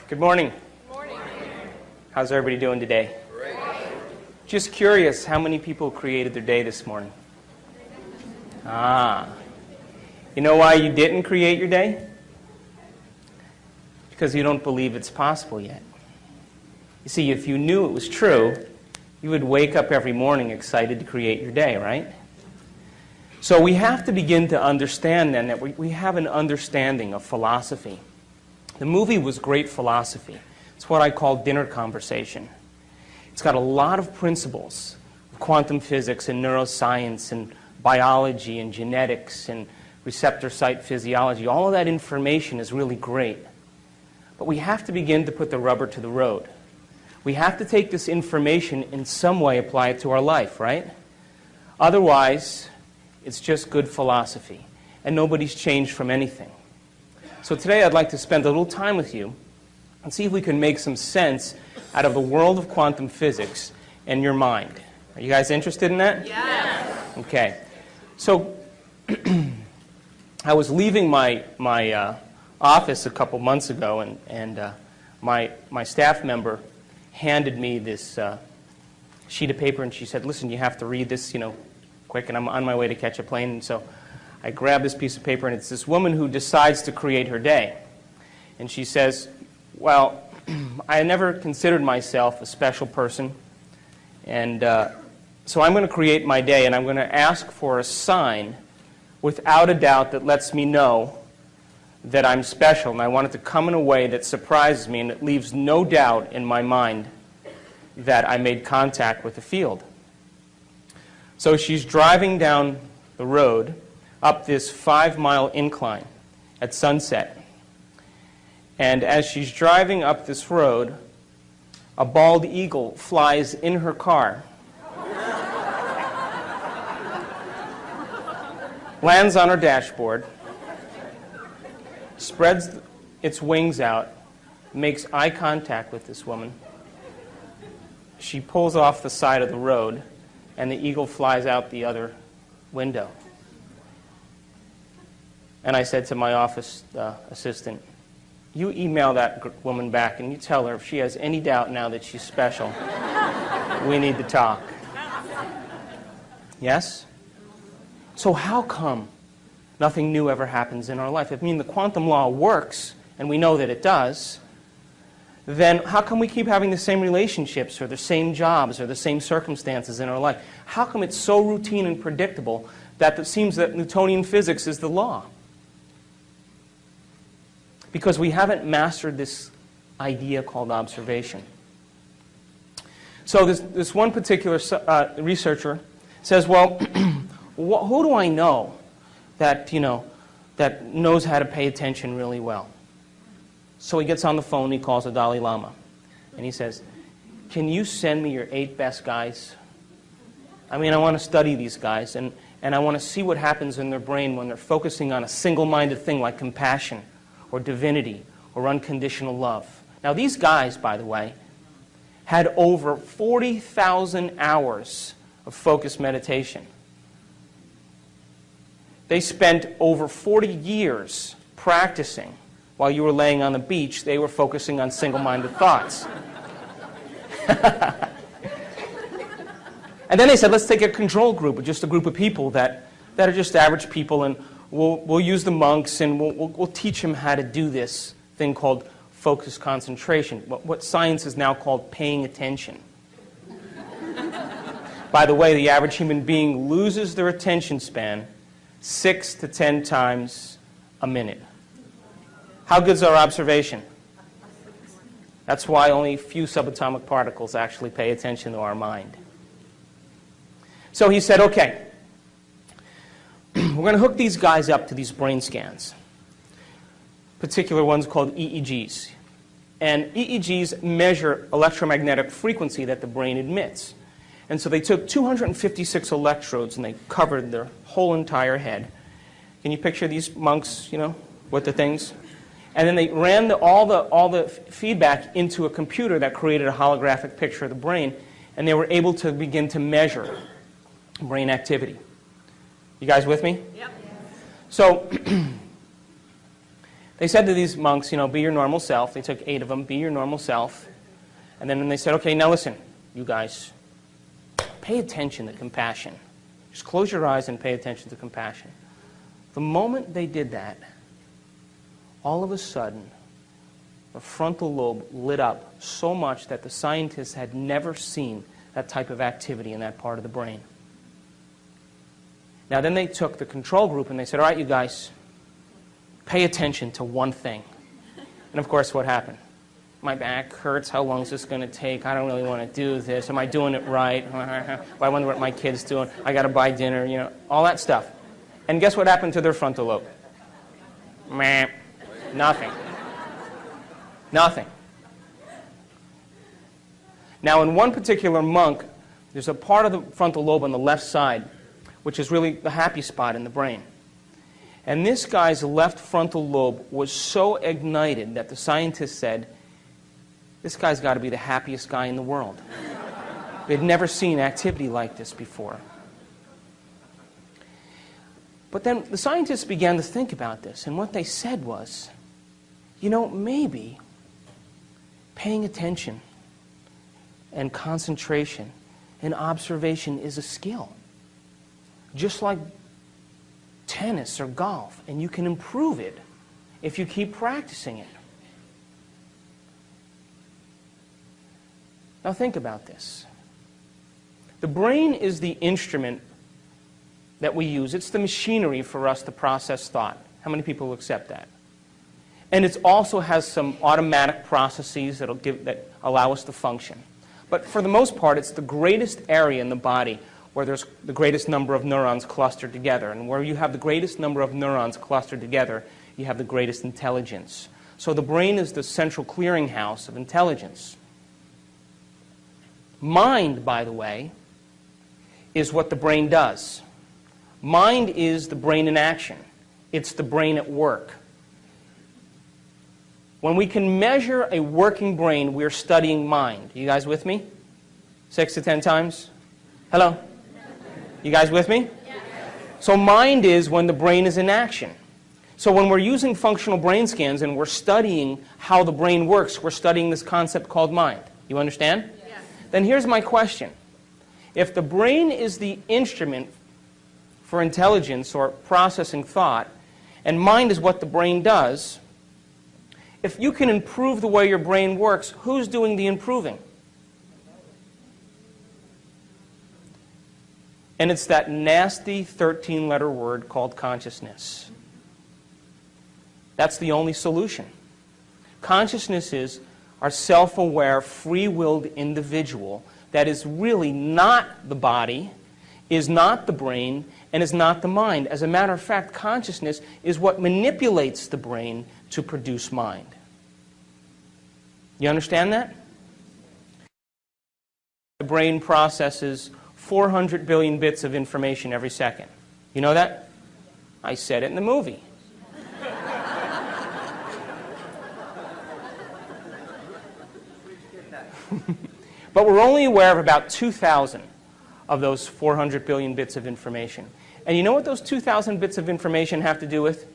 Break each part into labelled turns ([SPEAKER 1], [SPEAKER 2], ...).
[SPEAKER 1] Good morning.
[SPEAKER 2] Good morning.
[SPEAKER 1] How's everybody doing today?
[SPEAKER 2] Great.
[SPEAKER 1] Just curious, how many people created their day this morning? You know why you didn't create your day? Because you don't believe it's possible yet. You see, if you knew it was true, you would wake up every morning excited to create your day, right? So we have to begin to understand then that we have an understanding of philosophy. The movie was great philosophy. It's what I call dinner conversation. It's got a lot of principles of quantum physics and neuroscience and biology and genetics and receptor site physiology. All of that information is really great. But we have to begin to put the rubber to the road. We have to take this information in some way, apply it to our life, right? Otherwise, it's just good philosophy, and nobody's changed from anything. So today I'd like to spend a little time with you and see if we can make some sense out of the world of quantum physics and your mind. Are you guys interested in that?
[SPEAKER 2] Yes.
[SPEAKER 1] Okay. So I was leaving my office a couple months ago, and my staff member handed me this sheet of paper, and she said, "Listen, you have to read this, quick," and I'm on my way to catch a plane, and so I grabbed this piece of paper, and it's this woman who decides to create her day. And she says, "Well, I never considered myself a special person, and so I'm going to create my day, and I'm going to ask for a sign without a doubt that lets me know that I'm special, and I want it to come in a way that surprises me and it leaves no doubt in my mind that I made contact with the field." So she's driving down the road up this 5-mile incline at sunset. And as she's driving up this road, a bald eagle flies in her car, lands on her dashboard, spreads its wings out, makes eye contact with this woman. She pulls off the side of the road, and the eagle flies out the other window. And I said to my office assistant, "You email that woman back and you tell her if she has any doubt now that she's special, we need to talk." Yes? So how come nothing new ever happens in our life? If the quantum law works, and we know that it does, then how come we keep having the same relationships or the same jobs or the same circumstances in our life? How come it's so routine and predictable that it seems that Newtonian physics is the law? Because we haven't mastered this idea called observation. So this one particular researcher says, "Well, who do I know that that knows how to pay attention really well?" So he gets on the phone, he calls the Dalai Lama, and he says, "Can you send me your 8 best guys? I want to study these guys, and I want to see what happens in their brain when they're focusing on a single-minded thing like compassion or divinity or unconditional love." Now these guys, by the way, had over 40,000 hours of focused meditation. They spent over 40 years practicing. While you were laying on the beach, they were focusing on single-minded thoughts. And then they said, let's take a control group, just a group of people that are just average people, and we'll use the monks, and we'll teach them how to do this thing called focused concentration, what science is now called paying attention. By the way, the average human being loses their attention span 6 to 10 times a minute. How good's our observation? That's why only a few subatomic particles actually pay attention to our mind. So he said, okay, we're going to hook these guys up to these brain scans, particular ones called EEGs. And EEGs measure electromagnetic frequency that the brain emits. And so they took 256 electrodes and they covered their whole entire head. Can you picture these monks, with the things? And then they ran all the feedback into a computer that created a holographic picture of the brain, and they were able to begin to measure brain activity. You guys with me?
[SPEAKER 2] Yep.
[SPEAKER 1] So They said to these monks, be your normal self. They took 8 of them, be your normal self. And then they said, okay, now listen, you guys, pay attention to compassion. Just close your eyes and pay attention to compassion. The moment they did that, all of a sudden, the frontal lobe lit up so much that the scientists had never seen that type of activity in that part of the brain. Now then they took the control group and they said, all right, you guys, pay attention to one thing. And of course, what happened? My back hurts. How long is this going to take? I don't really want to do this. Am I doing it right? I wonder what my kid's doing. I got to buy dinner, all that stuff. And guess what happened to their frontal lobe? Meh. Nothing. Nothing. Now, in one particular monk, there's a part of the frontal lobe on the left side, which is really the happy spot in the brain. And this guy's left frontal lobe was so ignited that the scientists said, this guy's got to be the happiest guy in the world. They'd never seen activity like this before. But then the scientists began to think about this, and what they said was, maybe paying attention and concentration and observation is a skill. Just like tennis or golf, and you can improve it if you keep practicing it. Now think about this. The brain is the instrument that we use. It's the machinery for us to process thought. How many people will accept that? And it also has some automatic processes that allow us to function. But for the most part, it's the greatest area in the body where there's the greatest number of neurons clustered together. And where you have the greatest number of neurons clustered together, you have the greatest intelligence. So the brain is the central clearinghouse of intelligence. Mind, by the way, is what the brain does. Mind is the brain in action. It's the brain at work. When we can measure a working brain, we're studying mind. You guys with me? 6 to 10 times? Hello? You guys with me? So mind is when the brain is in action. So when we're using functional brain scans and we're studying how the brain works, we're studying this concept called mind. You understand? Yes. Then here's my question. If the brain is the instrument for intelligence or processing thought, and mind is what the brain does, if you can improve the way your brain works, who's doing the improving? And it's that nasty 13-letter word called consciousness. That's the only solution. Consciousness is our self-aware, free-willed individual that is really not the body, is not the brain, and is not the mind. As a matter of fact, consciousness is what manipulates the brain to produce mind. You understand that? The brain processes 400 billion bits of information every second. You know that? I said it in the movie. But we're only aware of about 2,000 of those 400 billion bits of information. And you know what those 2,000 bits of information have to do with?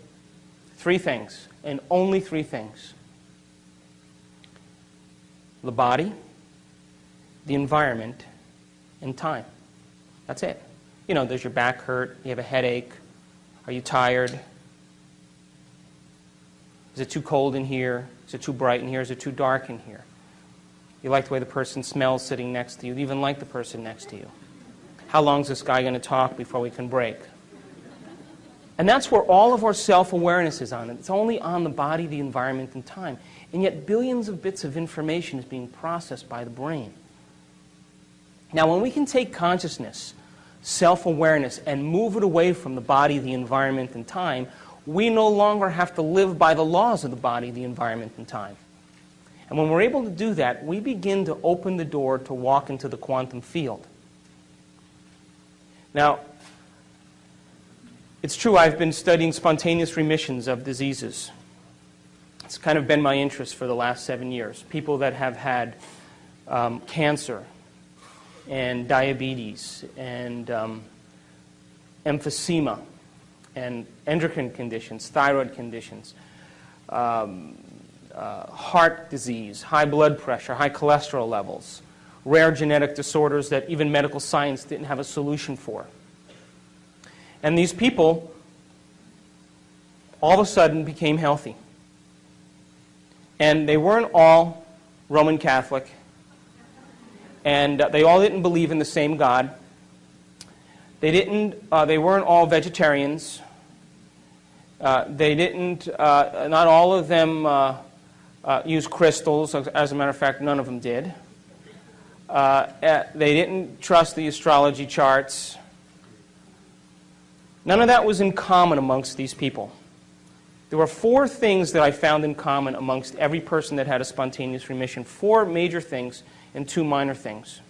[SPEAKER 1] 3 things, and only 3 things. The body, the environment, and time. That's it. Does your back hurt? You have a headache? Are you tired? Is it too cold in here? Is it too bright in here? Is it too dark in here? You like the way the person smells sitting next to you. You even like the person next to you. How long is this guy going to talk before we can break? And that's where all of our self-awareness is on. It's only on the body, the environment, and time. And yet billions of bits of information is being processed by the brain. Now, when we can take consciousness, self-awareness, and move it away from the body, the environment, and time, we no longer have to live by the laws of the body, the environment, and time. And when we're able to do that, we begin to open the door to walk into the quantum field. Now, it's true I've been studying spontaneous remissions of diseases. It's kind of been my interest for the last 7 years. People that have had cancer and diabetes and emphysema and endocrine conditions, thyroid conditions, heart disease, high blood pressure, high cholesterol levels, rare genetic disorders that even medical science didn't have a solution for. And these people all of a sudden became healthy. And they weren't all Roman Catholic, and they all didn't believe in the same God. They weren't all vegetarians. Not all of them use crystals. As a matter of fact, none of them did. They didn't trust the astrology charts. None of that was in common amongst these people. There were 4 things that I found in common amongst every person that had a spontaneous remission. 4 major things and 2 minor things.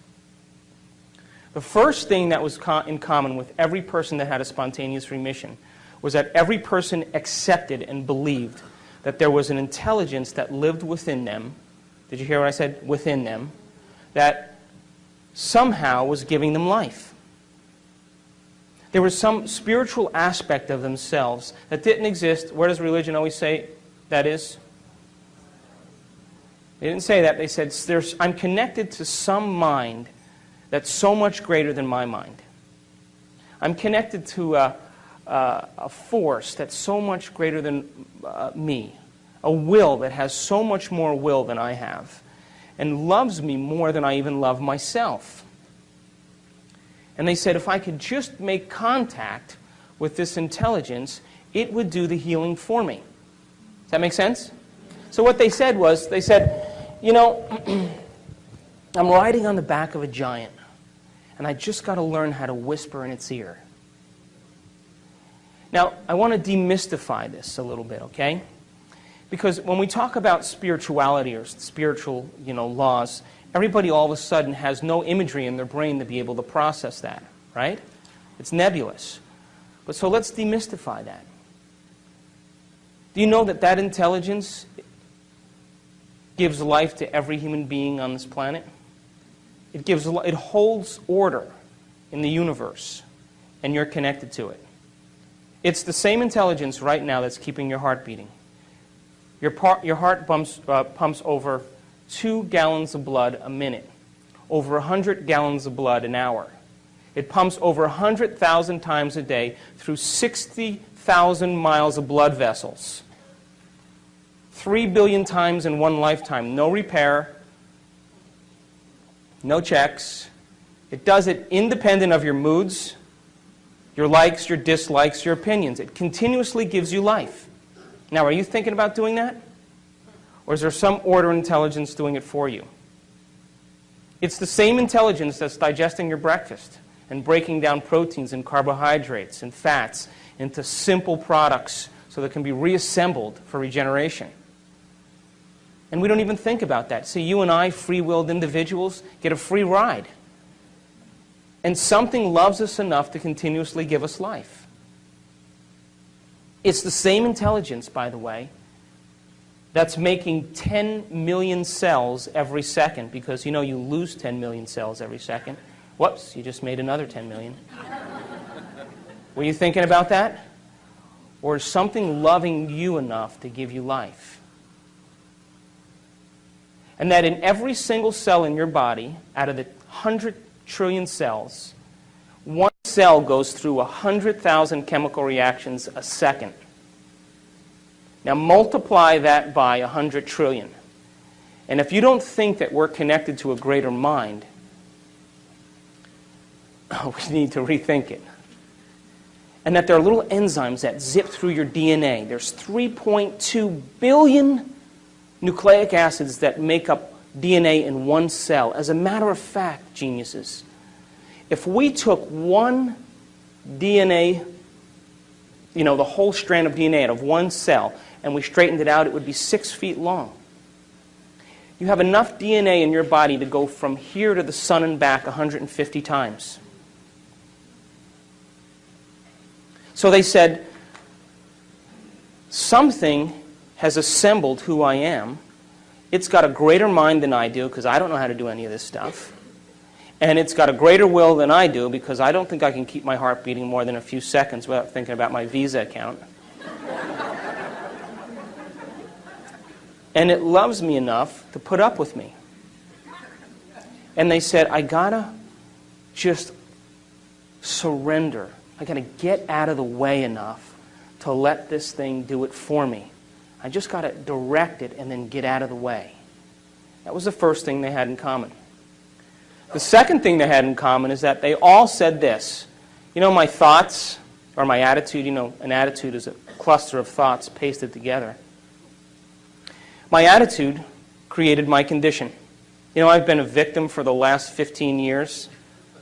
[SPEAKER 1] The first thing that was in common with every person that had a spontaneous remission was that every person accepted and believed that there was an intelligence that lived within them. Did you hear what I said? Within them. That somehow was giving them life. There was some spiritual aspect of themselves that didn't exist. Where does religion always say that is? They didn't say that. They said, I'm connected to some mind that's so much greater than my mind. I'm connected to a force that's so much greater than me. A will that has so much more will than I have. And loves me more than I even love myself. And they said, if I could just make contact with this intelligence, it would do the healing for me. Does that make sense? So what they said was, they said, you know, I'm riding on the back of a giant, and I just got to learn how to whisper in its ear. Now, I want to demystify this a little bit, okay? Because when we talk about spirituality or spiritual, laws, everybody all of a sudden has no imagery in their brain to be able to process that, right? It's nebulous. But so let's demystify that. Do you know that that intelligence gives life to every human being on this planet? It holds order in the universe, and you're connected to it. It's the same intelligence right now that's keeping your heart beating. Your heart pumps over 2 gallons of blood a minute, over 100 gallons of blood an hour. It pumps over 100,000 times a day through 60,000 miles of blood vessels. 3 billion times in one lifetime. No repair, no checks. It does it independent of your moods, your likes, your dislikes, your opinions. It continuously gives you life. Now, are you thinking about doing that? Or is there some order intelligence doing it for you? It's the same intelligence that's digesting your breakfast and breaking down proteins and carbohydrates and fats into simple products so they can be reassembled for regeneration. And we don't even think about that. See, you and I, free-willed individuals, get a free ride. And something loves us enough to continuously give us life. It's the same intelligence, by the way, that's making 10 million cells every second, because you know you lose 10 million cells every second. Whoops, you just made another 10 million. Were you thinking about that? Or is something loving you enough to give you life? And that in every single cell in your body, out of the 100 trillion cells, one cell goes through 100,000 chemical reactions a second. Now multiply that by 100 trillion. And if you don't think that we're connected to a greater mind, we need to rethink it. And that there are little enzymes that zip through your DNA. There's 3.2 billion nucleic acids that make up DNA in one cell. As a matter of fact, geniuses, if we took one DNA, the whole strand of DNA out of one cell, and we straightened it out, it would be 6 feet long. You have enough DNA in your body to go from here to the sun and back 150 times. So they said, something has assembled who I am. It's got a greater mind than I do, because I don't know how to do any of this stuff. And it's got a greater will than I do, because I don't think I can keep my heart beating more than a few seconds without thinking about my Visa account. And it loves me enough to put up with me. And they said, I gotta just surrender. I gotta get out of the way enough to let this thing do it for me. I just gotta direct it and then get out of the way. That was the first thing they had in common. The second thing they had in common is that they all said this. You know, my thoughts, or my attitude, you know, an attitude is a cluster of thoughts pasted together. My attitude created my condition. You know, I've been a victim for the last 15 years.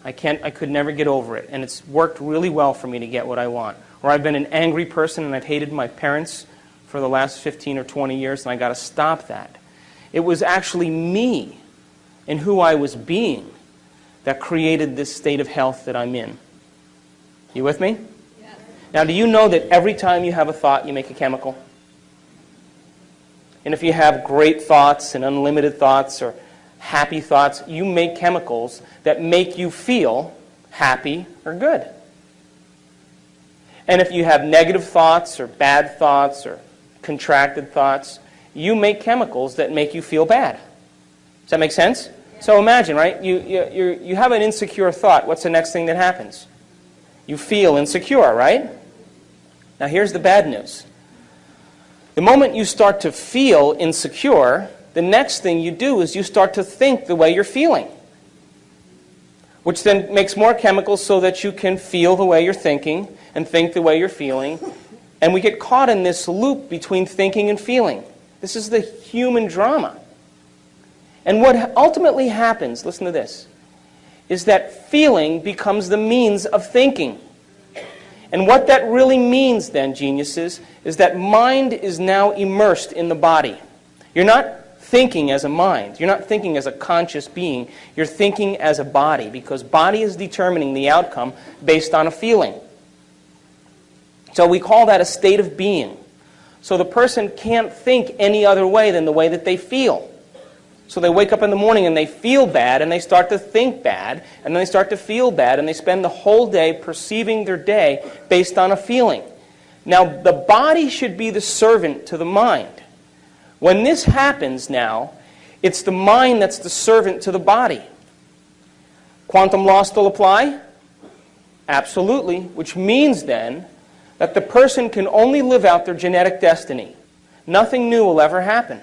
[SPEAKER 1] I could never get over it, and it's worked really well for me to get what I want. Or I've been an angry person and I've hated my parents for the last 15 or 20 years, and I got to stop that. It was actually me and who I was being that created this state of health that I'm in. You with me? Yeah. Now, do you know that every time you have a thought, you make a chemical? And if you have great thoughts and unlimited thoughts or happy thoughts, you make chemicals that make you feel happy or good. And if you have negative thoughts or bad thoughts or contracted thoughts, you make chemicals that make you feel bad. Does that make sense? So imagine, right? You have an insecure thought. What's the next thing that happens? You feel insecure, right? Now here's the bad news. The moment you start to feel insecure, the next thing you do is you start to think the way you're feeling, which then makes more chemicals so that you can feel the way you're thinking and think the way you're feeling. And we get caught in this loop between thinking and feeling. This is the human drama. And what ultimately happens, listen to this, is that feeling becomes the means of thinking. And what that really means then, geniuses, is that mind is now immersed in the body. You're not thinking as a mind. You're not thinking as a conscious being. You're thinking as a body, because body is determining the outcome based on a feeling. So we call that a state of being. So the person can't think any other way than the way that they feel. So they wake up in the morning and they feel bad and they start to think bad and then they start to feel bad and they spend the whole day perceiving their day based on a feeling. Now, the body should be the servant to the mind. When this happens now, it's the mind that's the servant to the body. Quantum law still apply? Absolutely, which means then that the person can only live out their genetic destiny. Nothing new will ever happen.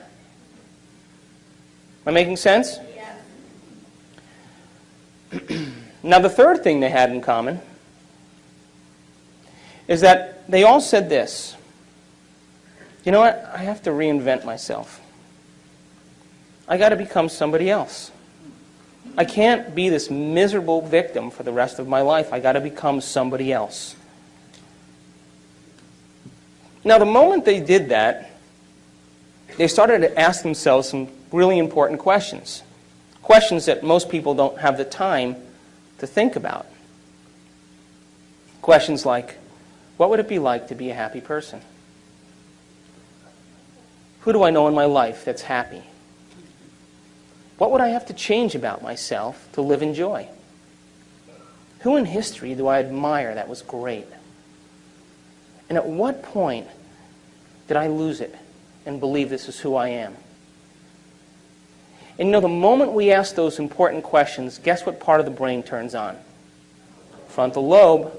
[SPEAKER 1] Am I making sense? Yeah. Now, the third thing they had in common is that they all said this. You know what? I have to reinvent myself. I got to become somebody else. I can't be this miserable victim for the rest of my life. I got to become somebody else. Now, the moment they did that, they started to ask themselves some really important questions. Questions that most people don't have the time to think about. Questions like, what would it be like to be a happy person? Who do I know in my life that's happy? What would I have to change about myself to live in joy? Who in history do I admire that was great? And at what point did I lose it and believe this is who I am? And you know, the moment we ask those important questions, guess what part of the brain turns on? Frontal lobe.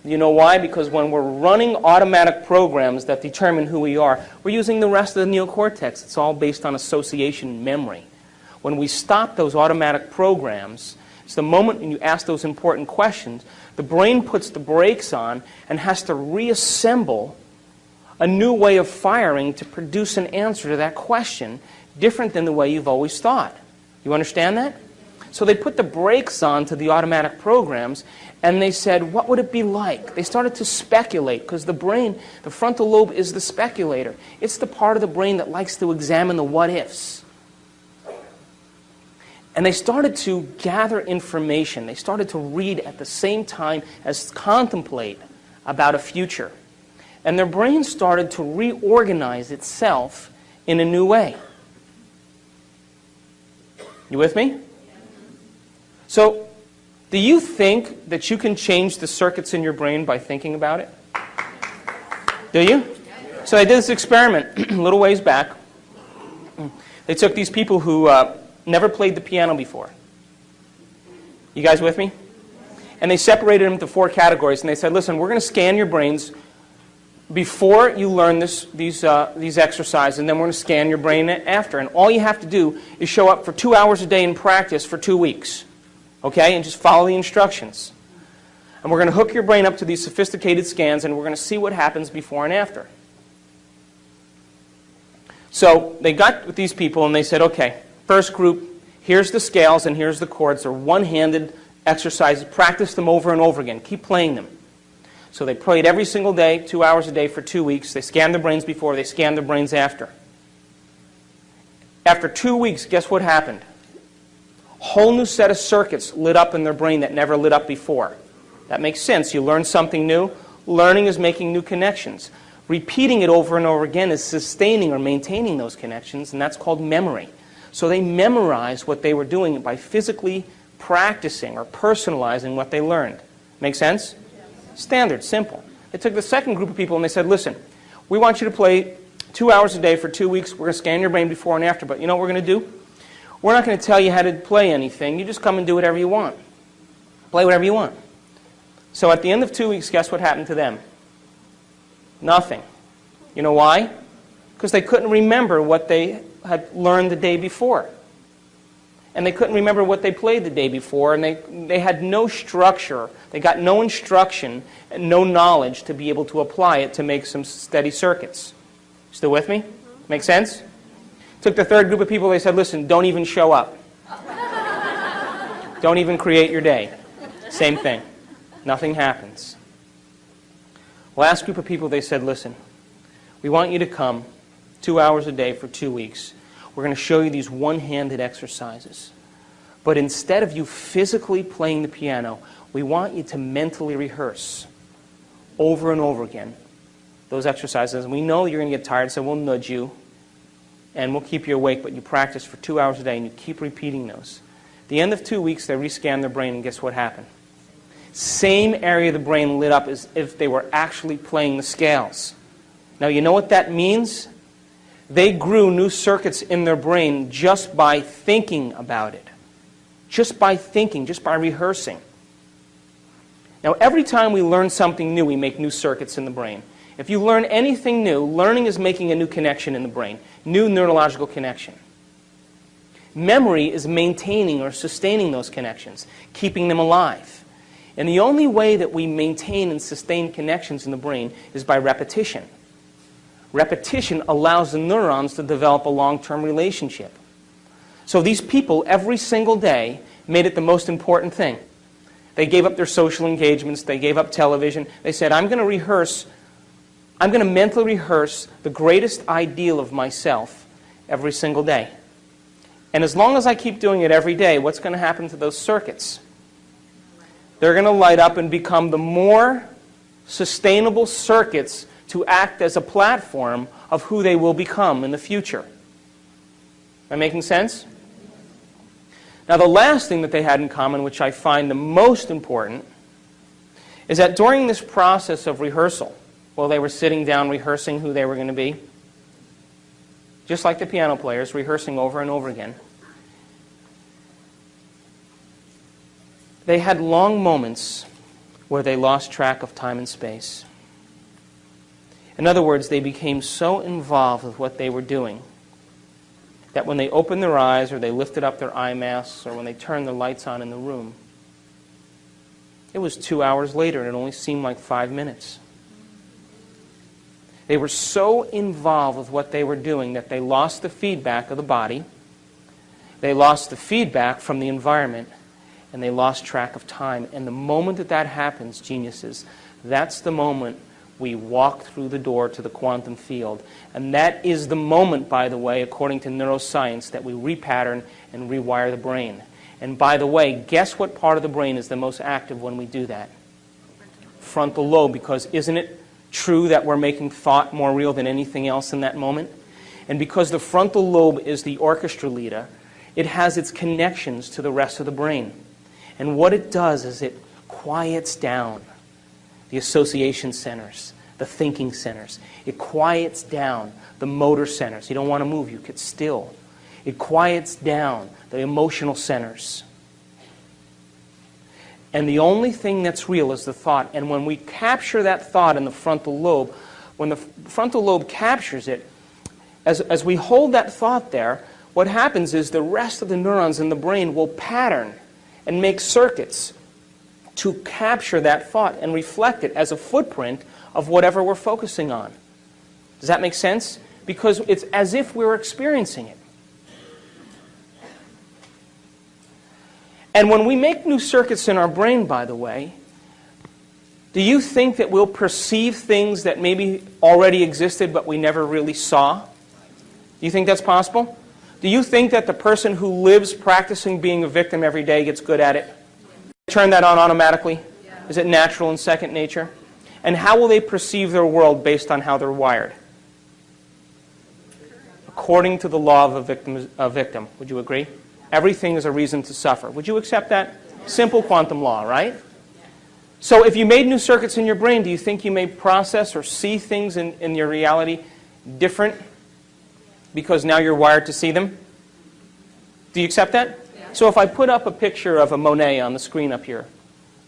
[SPEAKER 1] You know why? Because when we're running automatic programs that determine who we are, we're using the rest of the neocortex. It's all based on association and memory. When we stop those automatic programs, it's the moment when you ask those important questions, the brain puts the brakes on and has to reassemble a new way of firing to produce an answer to that question different than the way you've always thought. You understand that? So they put the brakes on to the automatic programs and they said, what would it be like? They started to speculate because the brain, the frontal lobe is the speculator. It's the part of the brain that likes to examine the what-ifs. And they started to gather information. They started to read at the same time as contemplate about a future. And their brain started to reorganize itself in a new way. You with me? So, do you think that you can change the circuits in your brain by thinking about it? Do you? So I did this experiment a little ways back. They took these people who never played the piano before. You guys with me? And they separated them into 4 categories, and they said, listen, we're going to scan your brains before you learn these exercises, and then we're going to scan your brain after. And all you have to do is show up for 2 hours a day in practice for 2 weeks, okay? And just follow the instructions. And we're going to hook your brain up to these sophisticated scans, and we're going to see what happens before and after. So they got with these people, and they said, okay, first group, here's the scales and here's the chords. They're one-handed exercises. Practice them over and over again. Keep playing them. So they played every single day, 2 hours a day for 2 weeks. They scanned their brains before, they scanned their brains after. After 2 weeks, guess what happened? A whole new set of circuits lit up in their brain that never lit up before. That makes sense. You learn something new. Learning is making new connections. Repeating it over and over again is sustaining or maintaining those connections, and that's called memory. So they memorized what they were doing by physically practicing or personalizing what they learned. Make sense? Standard, simple. They took the second group of people and they said, listen, we want you to play 2 hours a day for 2 weeks. We're going to scan your brain before and after, but you know what we're going to do? We're not going to tell you how to play anything. You just come and do whatever you want. Play whatever you want. So at the end of 2 weeks, guess what happened to them? Nothing. You know why? Because they couldn't remember what they had learned the day before. And they couldn't remember what they played the day before, and they had no structure. They got no instruction and no knowledge to be able to apply it to make some steady circuits. Still with me? Make sense? Took the third group of people, they said, listen, don't even show up. Don't even create your day. Same thing. Nothing happens. Last group of people, they said, listen, we want you to come 2 hours a day for 2 weeks. We're going to show you these one-handed exercises. But instead of you physically playing the piano, we want you to mentally rehearse over and over again those exercises. And we know you're going to get tired, so we'll nudge you and we'll keep you awake, but you practice for 2 hours a day and you keep repeating those. At the end of 2 weeks, they rescanned their brain, and guess what happened? Same area of the brain lit up as if they were actually playing the scales. Now, you know what that means? They grew new circuits in their brain just by thinking about it. Just by thinking, just by rehearsing. Now, every time we learn something new, we make new circuits in the brain. If you learn anything new, learning is making a new connection in the brain, new neurological connection. Memory is maintaining or sustaining those connections, keeping them alive. And the only way that we maintain and sustain connections in the brain is by repetition. Repetition allows the neurons to develop a long-term relationship. So these people, every single day, made it the most important thing. They gave up their social engagements. They gave up television. They said, I'm going to mentally rehearse the greatest ideal of myself every single day. And as long as I keep doing it every day, what's going to happen to those circuits? They're going to light up and become the more sustainable circuits to act as a platform of who they will become in the future. Am I making sense? Now, the last thing that they had in common, which I find the most important, is that during this process of rehearsal, while they were sitting down rehearsing who they were going to be, just like the piano players, rehearsing over and over again, they had long moments where they lost track of time and space. In other words, they became so involved with what they were doing that when they opened their eyes or they lifted up their eye masks or when they turned the lights on in the room, it was 2 hours later and it only seemed like 5 minutes. They were so involved with what they were doing that they lost the feedback of the body, they lost the feedback from the environment, and they lost track of time. And the moment that that happens, geniuses, that's the moment we walk through the door to the quantum field. And that is the moment, by the way, according to neuroscience, that we repattern and rewire the brain. And by the way, guess what part of the brain is the most active when we do that? Frontal lobe, because isn't it true that we're making thought more real than anything else in that moment? And because the frontal lobe is the orchestra leader, it has its connections to the rest of the brain. And what it does is it quiets down the association centers, the thinking centers. It quiets down the motor centers. You don't want to move, you get still. It quiets down the emotional centers. And the only thing that's real is the thought. And when we capture that thought in the frontal lobe, when the frontal lobe captures it, as we hold that thought there, what happens is the rest of the neurons in the brain will pattern and make circuits to capture that thought and reflect it as a footprint of whatever we're focusing on. Does that make sense? Because it's as if we're experiencing it. And when we make new circuits in our brain, by the way, do you think that we'll perceive things that maybe already existed but we never really saw? Do you think that's possible? Do you think that the person who lives practicing being a victim every day gets good at it? Turn that on automatically? Yeah. Is it natural and second nature? And how will they perceive their world based on how they're wired? According to the law of a victim. Would you agree? Everything is a reason to suffer. Would you accept that? Simple quantum law, right? So if you made new circuits in your brain, do you think you may process or see things in your reality different because now you're wired to see them? Do you accept that? Yeah. So if I put up a picture of a Monet on the screen up here,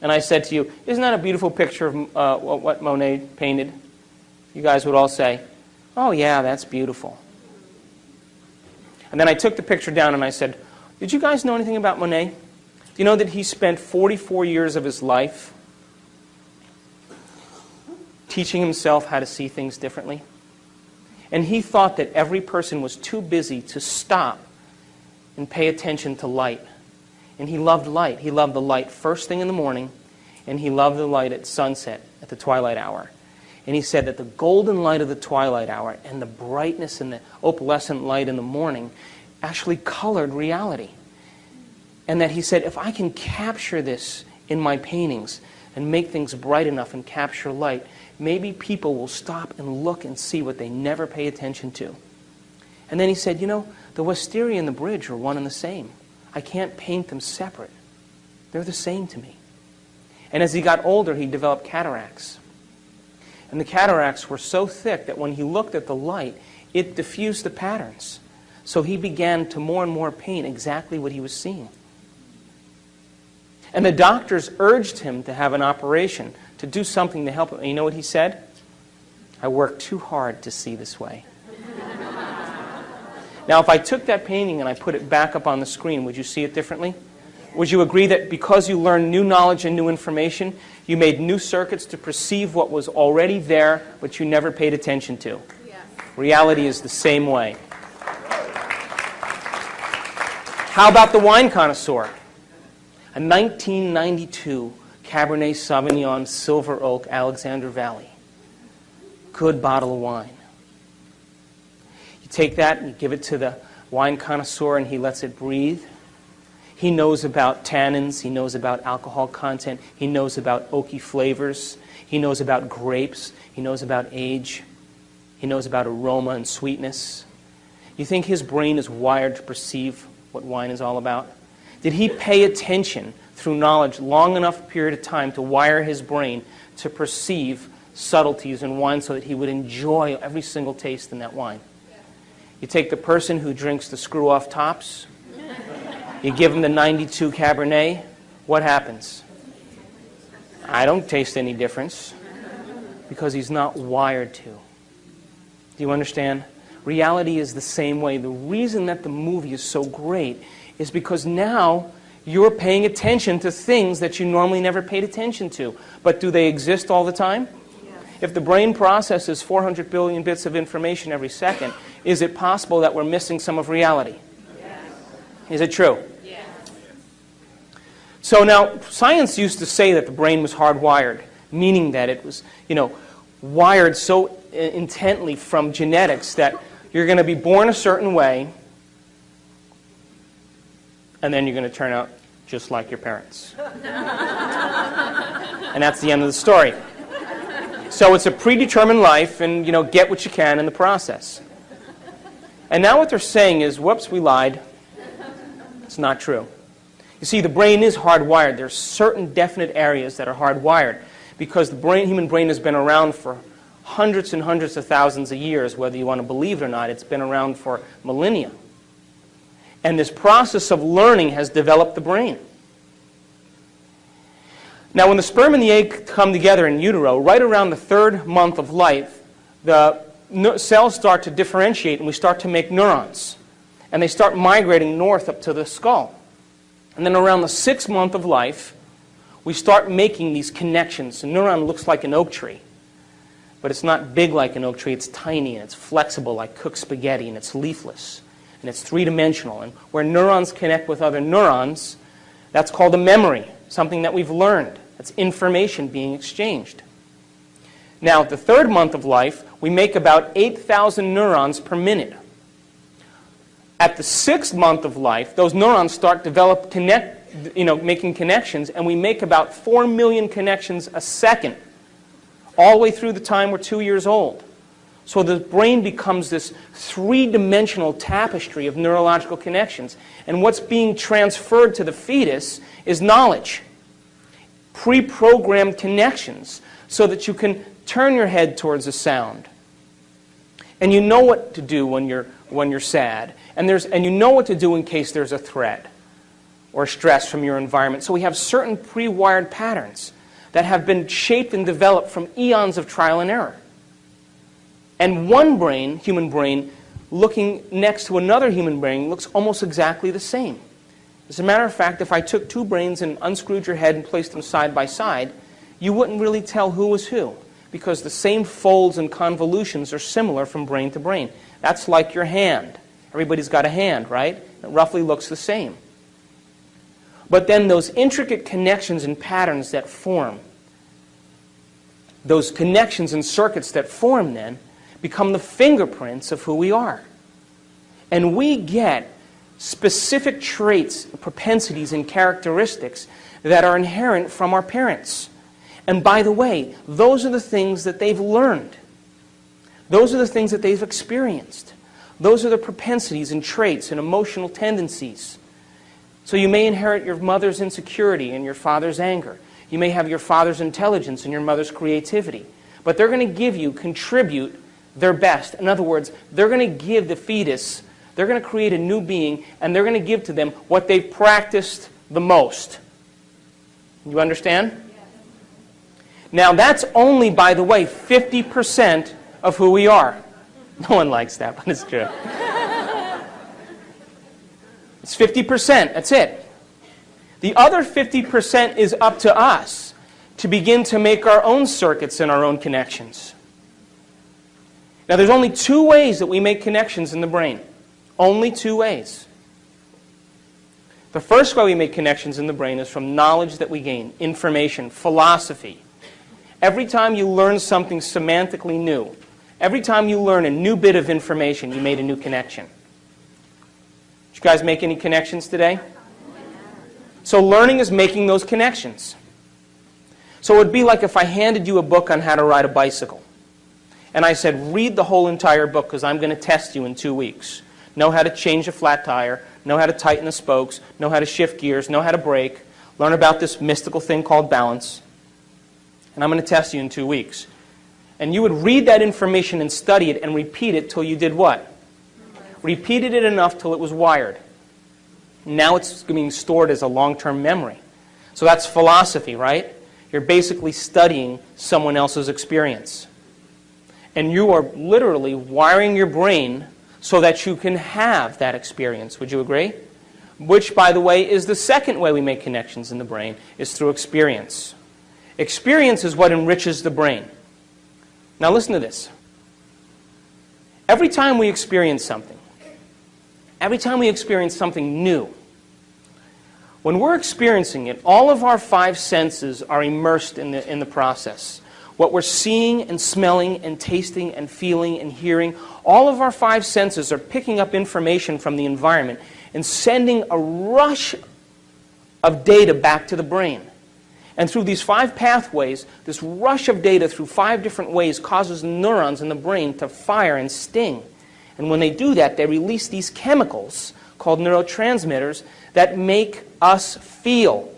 [SPEAKER 1] and I said to you, isn't that a beautiful picture of what Monet painted? You guys would all say, oh yeah, that's beautiful. And then I took the picture down and I said, did you guys know anything about Monet? Do you know that he spent 44 years of his life teaching himself how to see things differently? And he thought that every person was too busy to stop and pay attention to light. And he loved light. He loved the light first thing in the morning, and he loved the light at sunset, at the twilight hour. And he said that the golden light of the twilight hour and the brightness and the opalescent light in the morning actually colored reality. And that he said, if I can capture this in my paintings and make things bright enough and capture light, maybe people will stop and look and see what they never pay attention to. And then he said, you know, the wisteria and the bridge are one and the same. I can't paint them separate. They're the same to me. And as he got older, he developed cataracts. And the cataracts were so thick that when he looked at the light, it diffused the patterns. So he began to more and more paint exactly what he was seeing. And the doctors urged him to have an operation, to do something to help him. And you know what he said? I worked too hard to see this way. Now, if I took that painting and I put it back up on the screen, would you see it differently? Would you agree that because you learned new knowledge and new information, you made new circuits to perceive what was already there, but you never paid attention to? Yes. Reality is the same way. How about the wine connoisseur? A 1992 Cabernet Sauvignon Silver Oak Alexander Valley. Good bottle of wine. You take that and you give it to the wine connoisseur and he lets it breathe. He knows about tannins. He knows about alcohol content. He knows about oaky flavors. He knows about grapes. He knows about age. He knows about aroma and sweetness. You think his brain is wired to perceive what wine is all about? Did he pay attention through knowledge long enough period of time to wire his brain to perceive subtleties in wine so that he would enjoy every single taste in that wine? You take the person who drinks the screw-off tops, you give him the 92 Cabernet, what happens? I don't taste any difference because he's not wired to. Do you understand? Reality is the same way. The reason that the movie is so great is because now you're paying attention to things that you normally never paid attention to. But do they exist all the time? Yeah. If the brain processes 400 billion bits of information every second, is it possible that we're missing some of reality? Yes. Is it true? Yes. So now, science used to say that the brain was hardwired, meaning that it was, wired so intently from genetics that you're going to be born a certain way, and then you're going to turn out just like your parents. And that's the end of the story. So it's a predetermined life, and get what you can in the process. And now what they're saying is, whoops, we lied. It's not true. You see, the brain is hardwired. There are certain definite areas that are hardwired because the human brain has been around for hundreds and hundreds of thousands of years, whether you want to believe it or not. It's been around for millennia. And this process of learning has developed the brain. Now, when the sperm and the egg come together in utero, right around the 3rd month of life, the cells start to differentiate and we start to make neurons. And they start migrating north up to the skull. And then around the 6th month of life, we start making these connections. A neuron looks like an oak tree. But it's not big like an oak tree. It's tiny and it's flexible like cooked spaghetti, and it's leafless. And it's 3-dimensional. And where neurons connect with other neurons, that's called a memory, something that we've learned. That's information being exchanged. Now, at the 3rd month of life, we make about 8,000 neurons per minute. At the 6th month of life, those neurons start making connections, and we make about 4 million connections a second, all the way through the time we're 2 years old. So the brain becomes this 3-dimensional tapestry of neurological connections. And what's being transferred to the fetus is knowledge, pre-programmed connections, so that you can turn your head towards a sound. And you know what to do when you're sad. And you know what to do in case there's a threat or stress from your environment. So we have certain pre-wired patterns that have been shaped and developed from eons of trial and error. And one brain, human brain, looking next to another human brain looks almost exactly the same. As a matter of fact, if I took 2 brains and unscrewed your head and placed them side by side, you wouldn't really tell who was who, because the same folds and convolutions are similar from brain to brain. That's like your hand. Everybody's got a hand, right? It roughly looks the same. But then those intricate connections and patterns that form, those connections and circuits that form then, become the fingerprints of who we are. And we get specific traits, propensities, and characteristics that are inherent from our parents. And by the way, those are the things that they've learned. Those are the things that they've experienced. Those are the propensities and traits and emotional tendencies. So you may inherit your mother's insecurity and your father's anger. You may have your father's intelligence and your mother's creativity. But they're going to contribute their best. In other words, they're going to give the fetus, they're going to create a new being, and they're going to give to them what they've practiced the most. You understand? Now that's only, by the way, 50% of who we are. No one likes that, but it's true. It's 50%, that's it. The other 50% is up to us to begin to make our own circuits and our own connections. Now there's only 2 ways that we make connections in the brain. Only 2 ways. The first way we make connections in the brain is from knowledge that we gain, information, philosophy. Every time you learn something semantically new, every time you learn a new bit of information, you made a new connection. Did you guys make any connections today? So learning is making those connections. So it would be like if I handed you a book on how to ride a bicycle. And I said, read the whole entire book because I'm going to test you in 2 weeks. Know how to change a flat tire, know how to tighten the spokes, know how to shift gears, know how to brake, learn about this mystical thing called balance. And I'm going to test you in 2 weeks. And you would read that information and study it and repeat it till you did what? Repeated it enough till it was wired. Now it's being stored as a long-term memory. So that's philosophy, right? You're basically studying someone else's experience. And you are literally wiring your brain so that you can have that experience. Would you agree? Which, by the way, is the second way we make connections in the brain, is through experience. Experience is what enriches the brain. Now listen to this. Every time we experience something new, when we're experiencing it, all of our 5 senses are immersed in the process. What we're seeing and smelling and tasting and feeling and hearing, all of our 5 senses are picking up information from the environment and sending a rush of data back to the brain. And through these 5 pathways, this rush of data through 5 different ways causes neurons in the brain to fire and sting. And when they do that, they release these chemicals called neurotransmitters that make us feel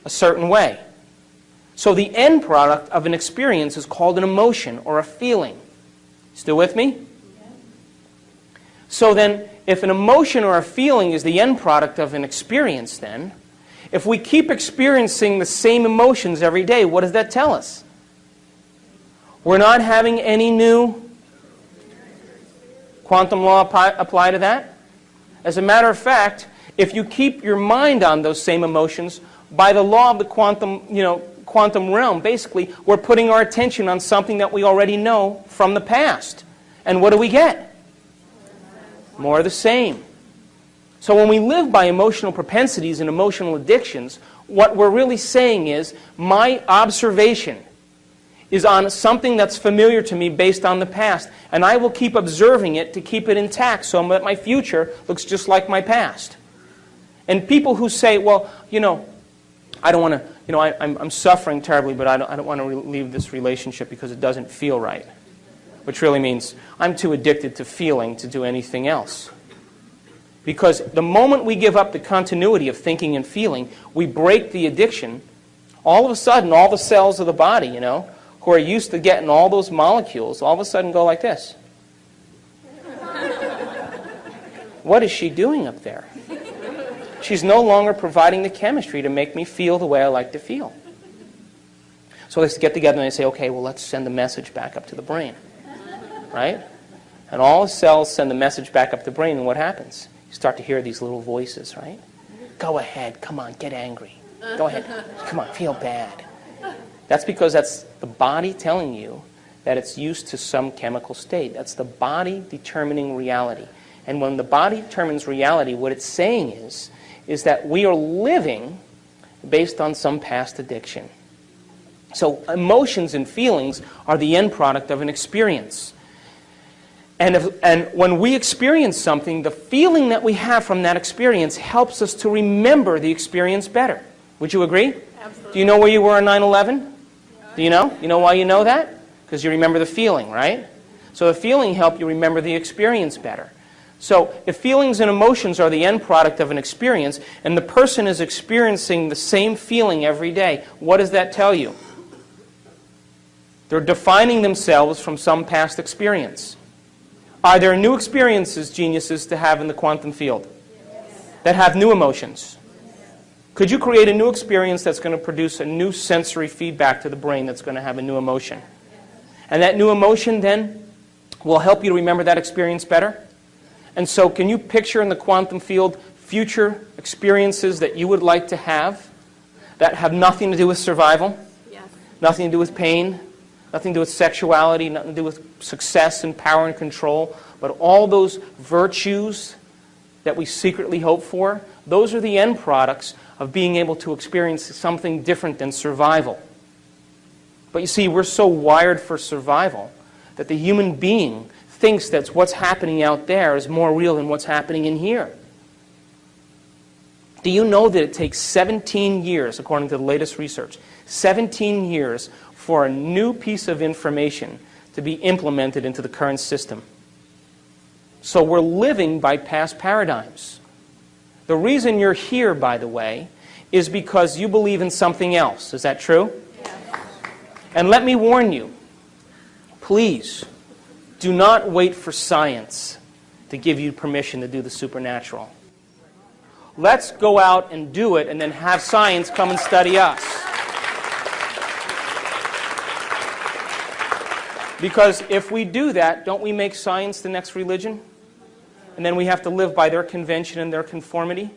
[SPEAKER 1] a certain way. So the end product of an experience is called an emotion or a feeling. Still with me? So then, if an emotion or a feeling is the end product of an experience, then, if we keep experiencing the same emotions every day, what does that tell us? We're not having any new quantum law apply to that? As a matter of fact, if you keep your mind on those same emotions, by the law of the quantum realm, basically, we're putting our attention on something that we already know from the past. And what do we get? More of the same. So when we live by emotional propensities and emotional addictions, what we're really saying is, my observation is on something that's familiar to me based on the past, and I will keep observing it to keep it intact so that my future looks just like my past. And people who say, well, I don't want to, I'm suffering terribly, but I don't want to leave this relationship because it doesn't feel right. Which really means I'm too addicted to feeling to do anything else. Because the moment we give up the continuity of thinking and feeling, we break the addiction. All of a sudden, all the cells of the body, who are used to getting all those molecules, all of a sudden go like this. What is she doing up there? She's no longer providing the chemistry to make me feel the way I like to feel. So they get together and they say, okay, well, let's send the message back up to the brain. Right? And all the cells send the message back up the brain, and what happens? You start to hear these little voices, right? Go ahead, come on, get angry. Go ahead, come on, feel bad. That's because that's the body telling you that it's used to some chemical state. That's the body determining reality. And when the body determines reality, what it's saying is that we are living based on some past addiction. So emotions and feelings are the end product of an experience. And when we experience something, the feeling that we have from that experience helps us to remember the experience better. Would you agree?
[SPEAKER 2] Absolutely.
[SPEAKER 1] Do you know where you were on 9/11? Do you know? You know why you know that? Because you remember the feeling, right? So the feeling helps you remember the experience better. So if feelings and emotions are the end product of an experience, and the person is experiencing the same feeling every day, what does that tell you? They're defining themselves from some past experience. Are there new experiences, geniuses, to have in the quantum field that have new emotions? Could you create a new experience that's going to produce a new sensory feedback to the brain that's going to have a new emotion? And that new emotion then will help you to remember that experience better? And so can you picture in the quantum field future experiences that you would like to have that have nothing to do with survival?
[SPEAKER 2] Yes.
[SPEAKER 1] Nothing to do with pain? Nothing to do with sexuality, nothing to do with success and power and control, but all those virtues that we secretly hope for, those are the end products of being able to experience something different than survival. But you see, we're so wired for survival that the human being thinks that what's happening out there is more real than what's happening in here. Do you know that it takes 17 years, according to the latest research, 17 years for a new piece of information to be implemented into the current system? So we're living by past paradigms. The reason you're here, by the way, is because you believe in something else. Is that true?
[SPEAKER 2] Yes.
[SPEAKER 1] And let me warn you, please, do not wait for science to give you permission to do the supernatural. Let's go out and do it and then have science come and study us. Because if we do that, don't we make science the next religion? And then we have to live by their convention and their conformity?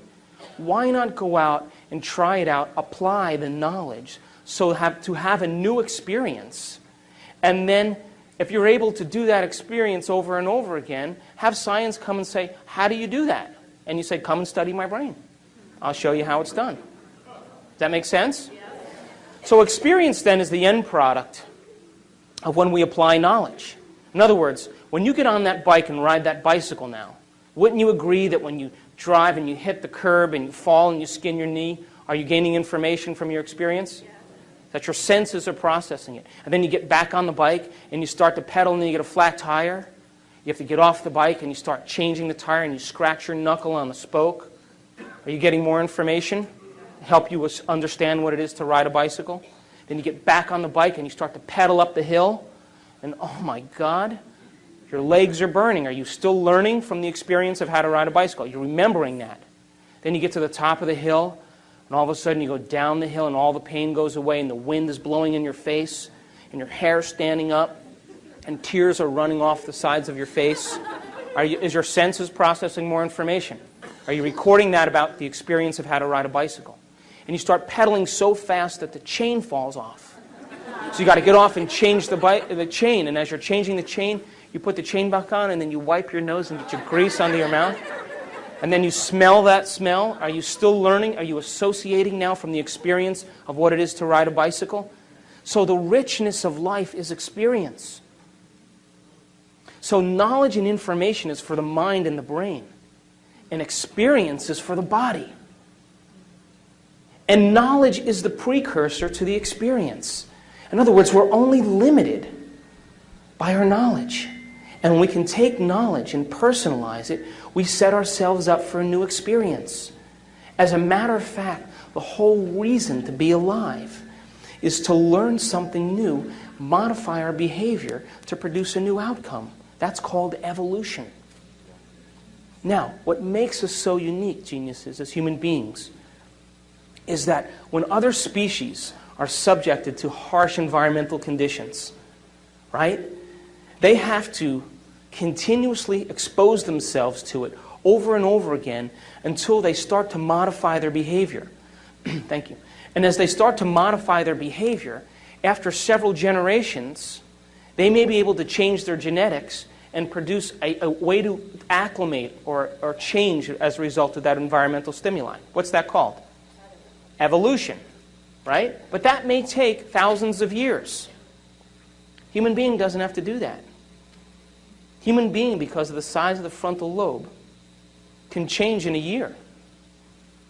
[SPEAKER 1] Why not go out and try it out, apply the knowledge, so to have a new experience? And then, if you're able to do that experience over and over again, have science come and say, how do you do that? And you say, come and study my brain. I'll show you how it's done. Does that make sense?
[SPEAKER 2] Yes.
[SPEAKER 1] So experience then is the end product of when we apply knowledge. In other words, when you get on that bike and ride that bicycle now, wouldn't you agree that when you drive and you hit the curb and you fall and you skin your knee, are you gaining information from your experience?
[SPEAKER 2] Yes.
[SPEAKER 1] That your senses are processing it. And then you get back on the bike and you start to pedal and then you get a flat tire. You have to get off the bike and you start changing the tire and you scratch your knuckle on the spoke. Are you getting more information? Help you understand what it is to ride a bicycle? Then you get back on the bike and you start to pedal up the hill. And oh my God, your legs are burning. Are you still learning from the experience of how to ride a bicycle? You're remembering that. Then you get to the top of the hill, and all of a sudden you go down the hill and all the pain goes away and the wind is blowing in your face and your hair standing up and tears are running off the sides of your face. Is your senses processing more information? Are you recording that about the experience of how to ride a bicycle? And you start pedaling so fast that the chain falls off. So you got to get off and change the chain, and as you're changing the chain, you put the chain back on and then you wipe your nose and get your grease under your mouth. And then you smell that smell. Are you still learning? Are you associating now from the experience of what it is to ride a bicycle? So the richness of life is experience. So knowledge and information is for the mind and the brain. And experience is for the body. And knowledge is the precursor to the experience. In other words, we're only limited by our knowledge. And when we can take knowledge and personalize it, we set ourselves up for a new experience. As a matter of fact, the whole reason to be alive is to learn something new, modify our behavior to produce a new outcome. That's called evolution. Now, what makes us so unique, geniuses, as human beings, is that when other species are subjected to harsh environmental conditions, right, they have to continuously expose themselves to it over and over again until they start to modify their behavior. Thank you. And as they start to modify their behavior, after several generations, they may be able to change their genetics and produce a way to acclimate or change as a result of that environmental stimuli. What's that called? Evolution, right? But that may take thousands of years. Human being doesn't have to do that. Human being, because of the size of the frontal lobe, can change in a year,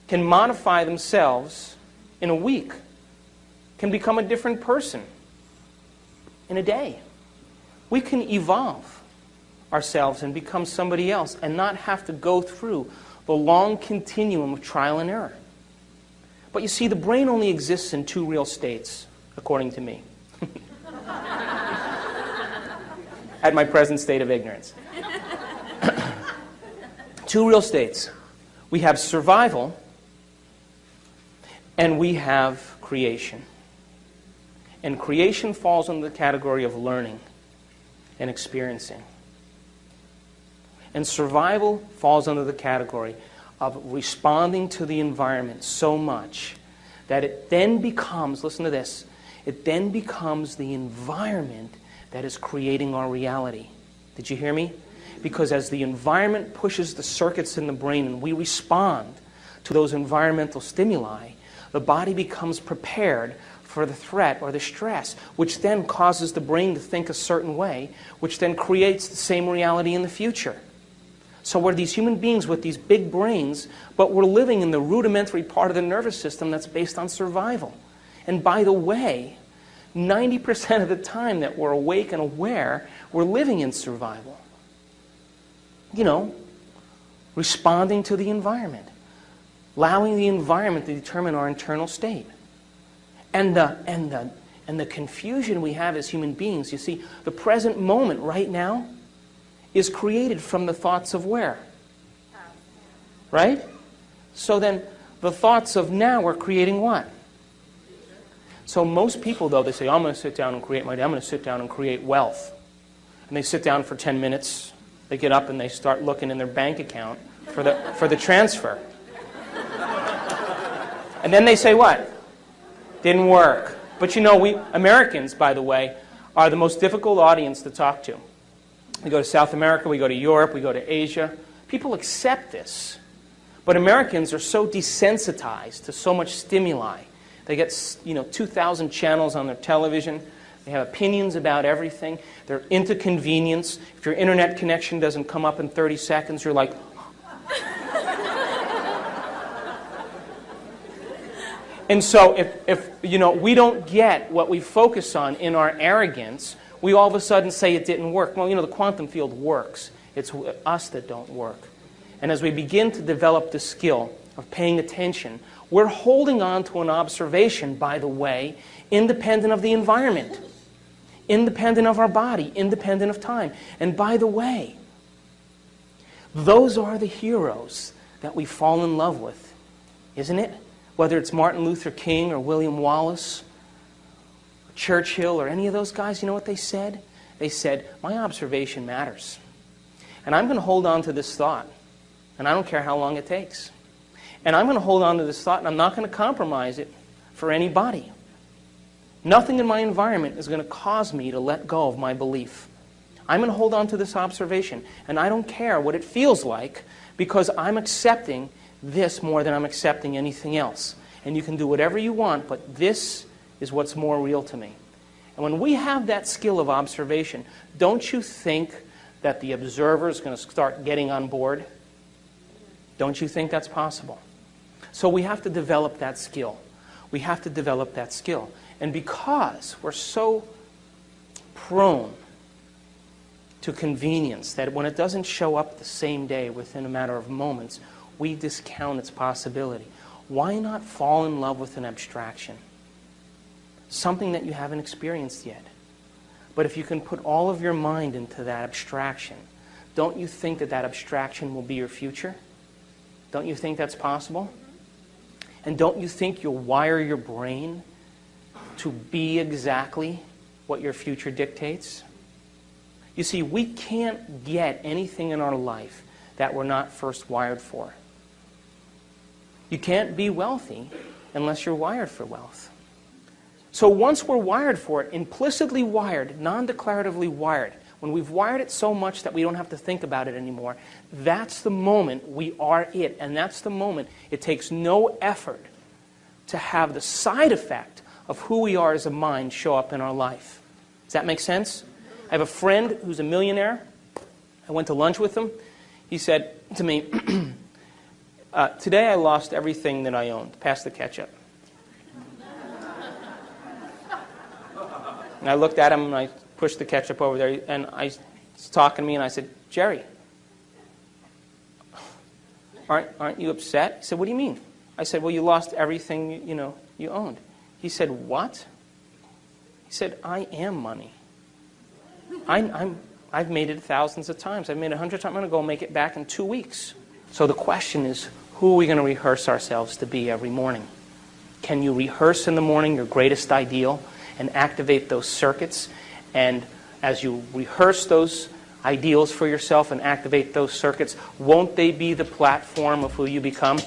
[SPEAKER 1] can modify themselves in a week, can become a different person in a day. We can evolve ourselves and become somebody else and not have to go through the long continuum of trial and error. But you see, the brain only exists in two real states, according to me. At my present state of ignorance. Two real states. We have survival and we have creation. And creation falls under the category of learning and experiencing. And survival falls under the category of responding to the environment so much that it then becomes, listen to this, it then becomes the environment that is creating our reality. Did you hear me? Because as the environment pushes the circuits in the brain and we respond to those environmental stimuli, the body becomes prepared for the threat or the stress, which then causes the brain to think a certain way, which then creates the same reality in the future. So we're these human beings with these big brains, but we're living in the rudimentary part of the nervous system that's based on survival. And by the way, 90% of the time that we're awake and aware, we're living in survival. You know, responding to the environment, allowing the environment to determine our internal state. And the confusion we have as human beings, you see, the present moment right now is created from the thoughts of where? Right? So then the thoughts of now are creating what? So most people, though, they say, I'm going to sit down and create my day. I'm going to sit down and create wealth. And they sit down for 10 minutes. They get up and they start looking in their bank account for the transfer. And then they say what? Didn't work. But you know, we Americans, by the way, are the most difficult audience to talk to. We go to South America, we go to Europe, we go to Asia. People accept this. But Americans are so desensitized to so much stimuli. They get, 2,000 channels on their television. They have opinions about everything. They're into convenience. If your internet connection doesn't come up in 30 seconds, you're like... And so if we don't get what we focus on in our arrogance, we all of a sudden say it didn't work. Well, the quantum field works. It's us that don't work. And as we begin to develop the skill of paying attention, we're holding on to an observation, by the way, independent of the environment, independent of our body, independent of time. And by the way, those are the heroes that we fall in love with, isn't it? Whether it's Martin Luther King or William Wallace, or Churchill, or any of those guys, you know what they said? They said, my observation matters. And I'm going to hold on to this thought, and I don't care how long it takes. And I'm going to hold on to this thought, and I'm not going to compromise it for anybody. Nothing in my environment is going to cause me to let go of my belief. I'm going to hold on to this observation, and I don't care what it feels like, because I'm accepting this more than I'm accepting anything else. And you can do whatever you want, but this is what's more real to me. And when we have that skill of observation, don't you think that the observer is going to start getting on board? Don't you think that's possible? So we have to develop that skill. We have to develop that skill. And because we're so prone to convenience that when it doesn't show up the same day within a matter of moments, we discount its possibility. Why not fall in love with an abstraction? Something that you haven't experienced yet. But if you can put all of your mind into that abstraction, don't you think that that abstraction will be your future? Don't you think that's possible? And don't you think you'll wire your brain to be exactly what your future dictates? You see, we can't get anything in our life that we're not first wired for. You can't be wealthy unless you're wired for wealth. So once we're wired for it, implicitly wired, non-declaratively wired, when we've wired it so much that we don't have to think about it anymore, that's the moment we are it. And that's the moment it takes no effort to have the side effect of who we are as a mind show up in our life. Does that make sense? I have a friend who's a millionaire. I went to lunch with him. He said to me, today I lost everything that I owned. Pass the ketchup. And I looked at him and I pushed the ketchup over there, and I was talking to me and I said, Jerry, aren't you upset? He said, what do you mean? I said, well, you lost everything you owned. He said, what? He said, I am money. I've made it thousands of times. I've made it 100 times. I'm going to go make it back in 2 weeks. So the question is, who are we going to rehearse ourselves to be every morning? Can you rehearse in the morning your greatest ideal and activate those circuits? And as you rehearse those ideals for yourself and activate those circuits, won't they be the platform of who you become?